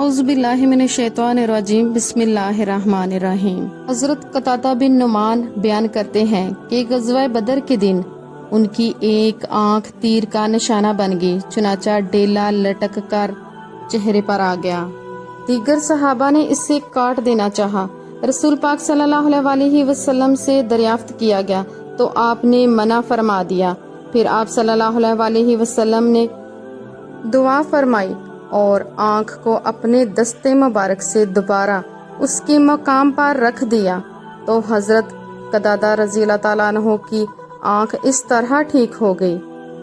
اعوذ باللہ من الشیطان الرجیم بسم اللہ الرحمن الرحیم۔ حضرت قتادہ بن نعمان بیان کرتے ہیں کہ غزوہ بدر کے دن ان کی ایک آنکھ تیر کا نشانہ بن گئی، چنانچہ ڈیلا لٹک کر چہرے پر آ گیا۔ دیگر صحابہ نے اسے کاٹ دینا چاہا، رسول پاک صلی اللہ علیہ وسلم سے دریافت کیا گیا تو آپ نے منع فرما دیا۔ پھر آپ صلی اللہ علیہ وسلم نے دعا فرمائی اور آنکھ کو اپنے دستے مبارک سے دوبارہ اس کے مقام پر رکھ دیا تو حضرت قتادہ رضی اللہ تعالیٰ عنہ کی آنکھ اس طرح ٹھیک ہو گئی،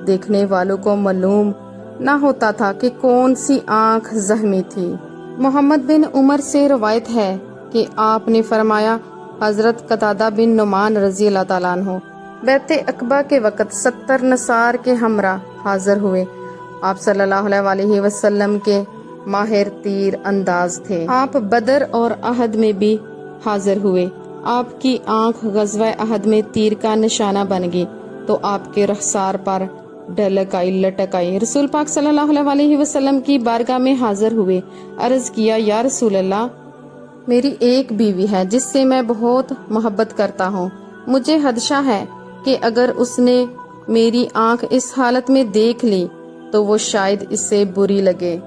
دیکھنے والوں کو معلوم نہ ہوتا تھا کہ کون سی آنکھ زخمی تھی۔ محمد بن عمر سے روایت ہے کہ آپ نے فرمایا، حضرت قتادہ بن نعمان رضی اللہ تعالیٰ عنہ بیعت عقبہ کے وقت 70 نصار کے ہمراہ حاضر ہوئے۔ آپ صلی اللہ علیہ وسلم کے ماہر تیر انداز تھے۔ آپ بدر اور احد میں بھی حاضر ہوئے۔ آپ کی آنکھ غزوہ احد میں تیر کا نشانہ بن گئی تو آپ کے رخسار پر ڈلک آئی، لٹک آئی۔ رسول پاک صلی اللہ علیہ وسلم کی بارگاہ میں حاضر ہوئے، عرض کیا، یا رسول اللہ، میری ایک بیوی ہے جس سے میں بہت محبت کرتا ہوں، مجھے خدشہ ہے کہ اگر اس نے میری آنکھ اس حالت میں دیکھ لی تو وہ شاید اس سے بری لگے۔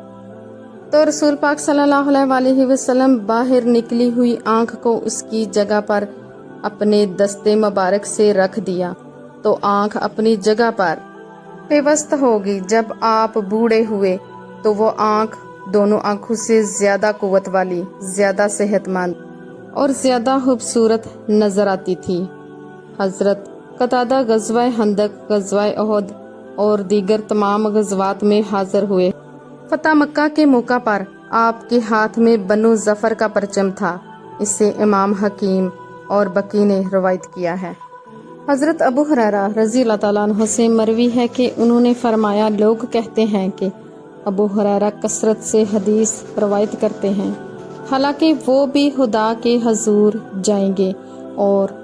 تو رسول پاک صلی اللہ علیہ وسلم باہر نکلی ہوئی آنکھ کو اس کی جگہ پر اپنے دستے مبارک سے رکھ دیا تو آنکھ اپنی جگہ پر پیوست ہوگی۔ جب آپ بوڑھے ہوئے تو وہ آنکھ دونوں آنکھوں سے زیادہ قوت والی، زیادہ صحت مند اور زیادہ خوبصورت نظر آتی تھی۔ حضرت قتادہ غزوہ خندق، غزوہ احد اور دیگر تمام غزوات میں حاضر ہوئے۔ فتح مکہ کے موقع پر آپ کے ہاتھ میں بنو ظفر کا پرچم تھا، اسے امام حکیم اور بقی نے روایت کیا ہے۔ حضرت ابو ہریرہ رضی اللہ تعالیٰ عنہ سے مروی ہے کہ انہوں نے فرمایا، لوگ کہتے ہیں کہ ابو ہریرہ کثرت سے حدیث روایت کرتے ہیں، حالانکہ وہ بھی خدا کے حضور جائیں گے، اور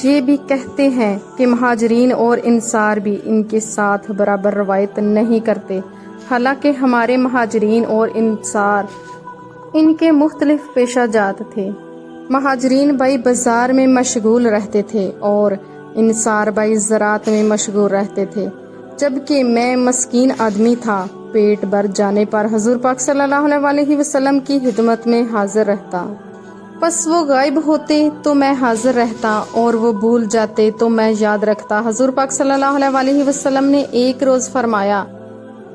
یہ بھی کہتے ہیں کہ مہاجرین اور انصار بھی ان کے ساتھ برابر روایت نہیں کرتے، حالانکہ ہمارے مہاجرین اور انصار ان کے مختلف پیشہ جات تھے۔ مہاجرین بھائی بازار میں مشغول رہتے تھے اور انصار بھائی زراعت میں مشغول رہتے تھے، جبکہ میں مسکین آدمی تھا، پیٹ بھر جانے پر حضور پاک صلی اللہ علیہ وسلم کی خدمت میں حاضر رہتا، پس وہ غائب ہوتے تو میں حاضر رہتا اور وہ بھول جاتے تو میں یاد رکھتا۔ حضور پاک صلی اللہ علیہ وسلم نے ایک روز فرمایا،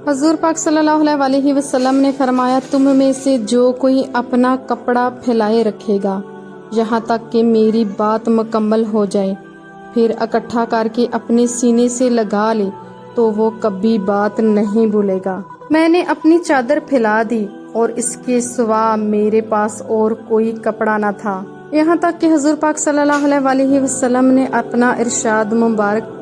حضور پاک صلی اللہ علیہ وسلم نے فرمایا، تم میں سے جو کوئی اپنا کپڑا پھیلائے رکھے گا یہاں تک کہ میری بات مکمل ہو جائے، پھر اکٹھا کر کے اپنے سینے سے لگا لے تو وہ کبھی بات نہیں بھولے گا۔ میں نے اپنی چادر پھیلا دی اور اس کے سوا میرے پاس اور کوئی کپڑا نہ تھا، یہاں تک کہ حضور پاک صلی اللہ علیہ وسلم نے اپنا ارشاد مبارک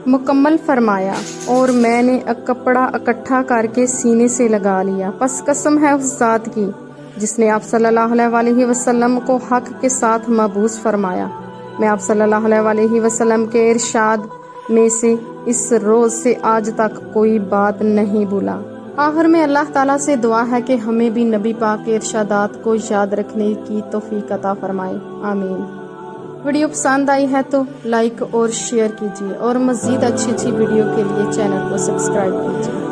مکمل فرمایا اور میں نے کپڑا اکٹھا کر کے سینے سے لگا لیا۔ پس قسم ہے اس ذات کی جس نے آپ صلی اللہ علیہ وسلم کو حق کے ساتھ مبعوث فرمایا، میں آپ صلی اللہ علیہ وسلم کے ارشاد میں سے اس روز سے آج تک کوئی بات نہیں بھولا۔ آخر میں اللہ تعالیٰ سے دعا ہے کہ ہمیں بھی نبی پاک کے ارشادات کو یاد رکھنے کی توفیق عطا فرمائے، آمین۔ ویڈیو پسند آئی ہے تو لائک اور شیئر کیجیے اور مزید اچھی ویڈیو کے لیے چینل کو سبسکرائب کیجیے۔